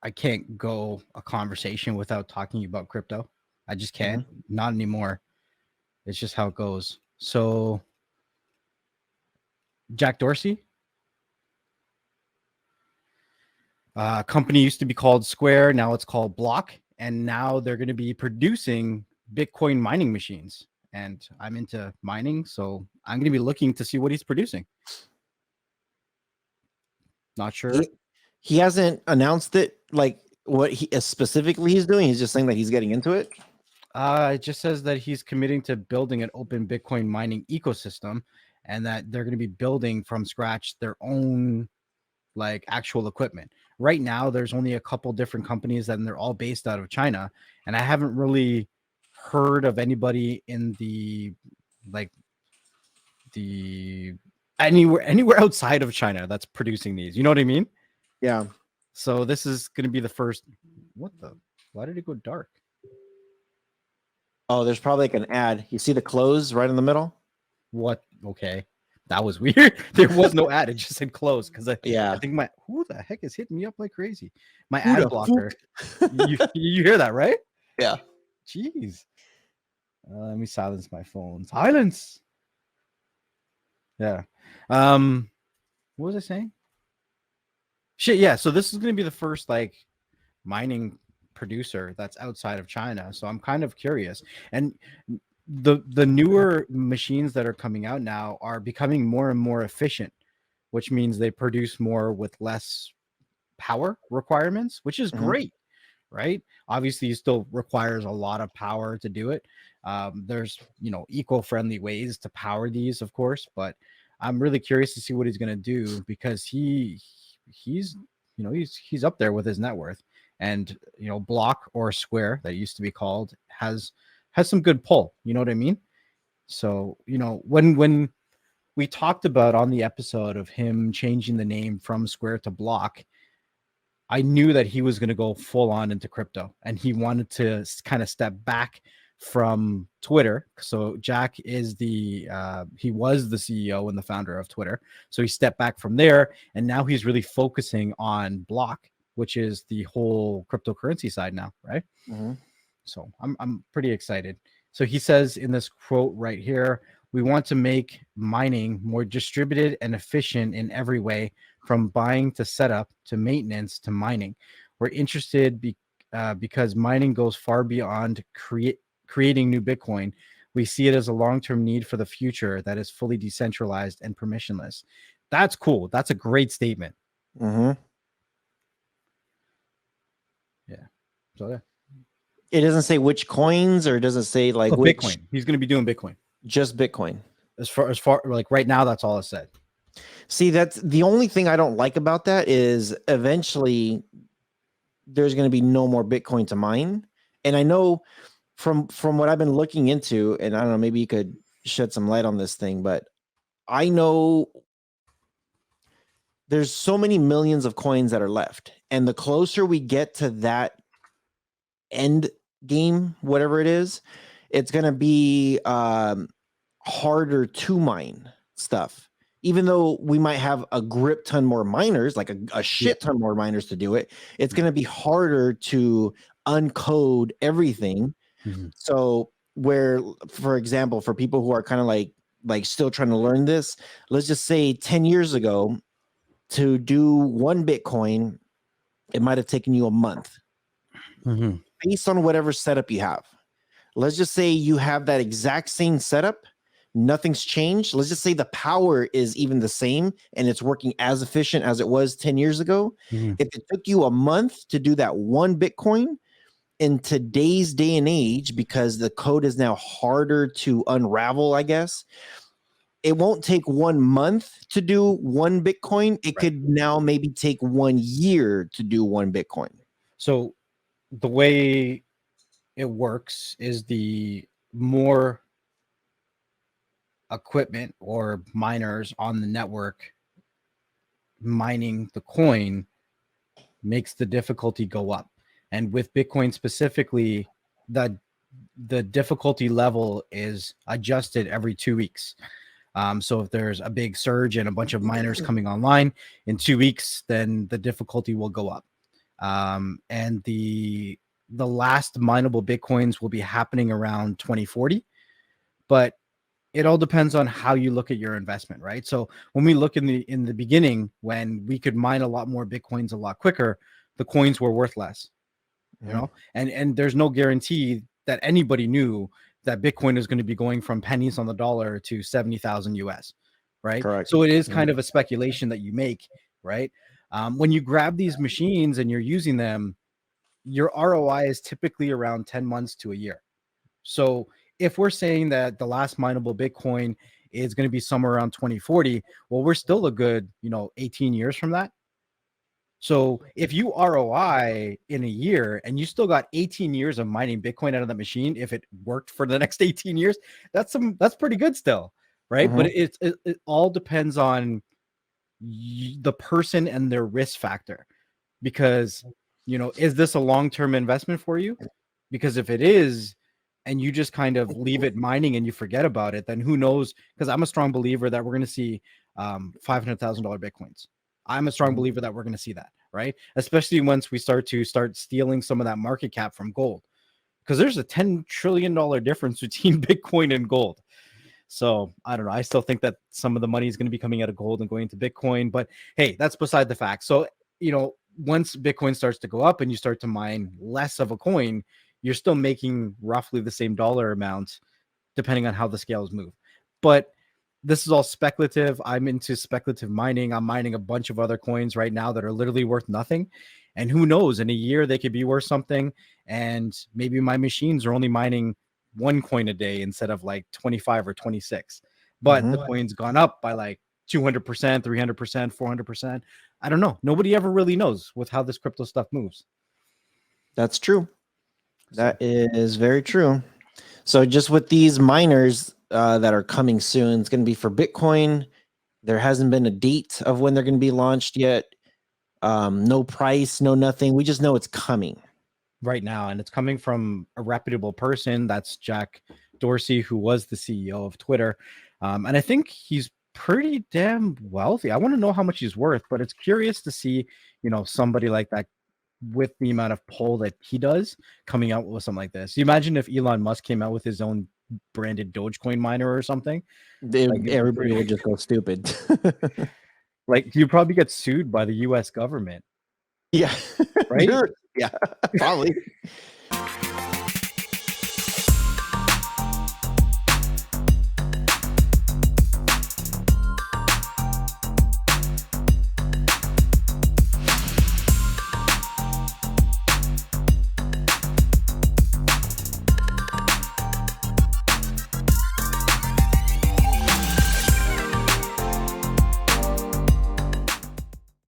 I can't go a conversation without talking about crypto. I just can't. Mhm. Not anymore. It's just how it goes. So Jack Dorsey, company used to be called Square. Now it's called Block. And now they're going to be producing Bitcoin mining machines. And I'm into mining, so I'm going to be looking to see what he's producing. Not sure. He hasn't announced it, like what he specifically he's doing. He's just saying that he's getting into it. It just says that he's committing to building an open Bitcoin mining ecosystem, and that they're going to be building from scratch their own like actual equipment. Right now, there's only a couple different companies, and they're all based out of China. And I haven't really heard of anybody in the like the anywhere outside of China that's producing these. You know what I mean? Yeah. So this is going to be the first. What the? Why did it go dark? Oh, there's probably like an ad. You see the close right in the middle? What? Okay. That was weird. There was no ad. It just said close because I Yeah. think my who the heck is hitting me up like crazy? My Who ad the blocker. fuck? You hear that, right? Yeah. Jeez. Let me silence my phone. Silence. Yeah. What was I saying? Shit, yeah. So this is gonna be the first like mining producer that's outside of China. So I'm kind of curious. And the newer machines that are coming out now are becoming more and more efficient, which means they produce more with less power requirements, which is Mhm. great, right? Obviously, it still requires a lot of power to do it. There's eco-friendly ways to power these, of course, but I'm really curious to see what he's going to do because he's he's up there with his net worth, and Block or Square that used to be called has some good pull. You know what I mean? So when we talked about on the episode of him changing the name from Square to Block, I knew that he was going to go full on into crypto, and he wanted to kind of step back from Twitter. So Jack is he was the CEO and the founder of Twitter. So he stepped back from there, and now he's really focusing on Block, which is the whole cryptocurrency side now, right? Mhm. So I'm pretty excited. So he says in this quote right here, we want to make mining more distributed and efficient in every way, from buying to setup to maintenance to mining. We're interested because mining goes far beyond creating new Bitcoin. We see it as a long-term need for the future that is fully decentralized and permissionless. That's cool. That's a great statement. Mhm. Yeah. So yeah. It doesn't say which coins, or it doesn't say like So which. Bitcoin. He's going to be doing Bitcoin. Just Bitcoin. As far like right now, that's all it said. See, that's the only thing I don't like about that is eventually there's going to be no more Bitcoin to mine. And I know from what I've been looking into, and I don't know, maybe you could shed some light on this thing, but I know there's so many millions of coins that are left. And the closer we get to that end game, whatever it is, it's going to be harder to mine stuff. Even though we might have a grip ton more miners, like a shit ton more miners to do it, it's going to be harder to uncode everything. Mm-hmm. So where, for example, for people who are kind of like still trying to learn this, let's just say 10 years ago, to do one Bitcoin, it might have taken you a month. Mm-hmm. Based on whatever setup you have. Let's just say you have that exact same setup, nothing's changed. Let's just say the power is even the same and it's working as efficient as it was 10 years ago. Mm-hmm. If it took you a month to do that one Bitcoin, in today's day and age, because the code is now harder to unravel, I guess, it won't take 1 month to do one Bitcoin. It could now maybe take 1 year to do one Bitcoin. So the way it works is the more equipment or miners on the network mining the coin makes the difficulty go up. And with Bitcoin specifically, the difficulty level is adjusted every 2 weeks. So if there's a big surge and a bunch of miners coming online in 2 weeks, then the difficulty will go up. And the last mineable Bitcoins will be happening around 2040. But it all depends on how you look at your investment, right? So when we look in the beginning, when we could mine a lot more Bitcoins a lot quicker, the coins were worth less, and there's no guarantee that anybody knew that Bitcoin is going to be going from pennies on the dollar to 70,000 US, right? Correct. So it is kind of a speculation that you make, right? When you grab these machines and you're using them, your ROI is typically around 10 months to a year. So if we're saying that the last mineable Bitcoin is going to be somewhere around 2040, well, we're still a good, 18 years from that. So if you ROI in a year and you still got 18 years of mining Bitcoin out of that machine, if it worked for the next 18 years, that's pretty good still, right? But it all depends on the person and their risk factor, because is this a long-term investment for you? Because if it is, and you just kind of leave it mining and you forget about it, then who knows? Because I'm a strong believer that we're going to see $500,000 Bitcoins. I'm a strong believer that we're going to see that, right? Especially once we start stealing some of that market cap from gold, because there's a $10 trillion difference between Bitcoin and gold. So I don't know. I still think that some of the money is going to be coming out of gold and going into Bitcoin, but hey, that's beside the fact. So, once Bitcoin starts to go up and you start to mine less of a coin, you're still making roughly the same dollar amount, depending on how the scales move. But this is all speculative. I'm into speculative mining. I'm mining a bunch of other coins right now that are literally worth nothing. And who knows, in a year, they could be worth something. And maybe my machines are only mining one coin a day instead of like 25 or 26. But the coin's gone up by like 200%, 300%, 400%. I don't know. Nobody ever really knows with how this crypto stuff moves. That's true. That is very true. So just with these miners that are coming soon, it's going to be for Bitcoin. There hasn't been a date of when they're going to be launched yet. No price, no nothing. We just know it's coming right now, and it's coming from a reputable person. That's Jack Dorsey, who was the CEO of Twitter, and I think he's pretty damn wealthy. I want to know how much he's worth, but it's curious to see, somebody like that with the amount of pull that he does coming out with something like this. You imagine if Elon Musk came out with his own branded Dogecoin miner or something. Everybody would just go stupid. Like, you probably get sued by the US government. Yeah. Right? Yeah, probably.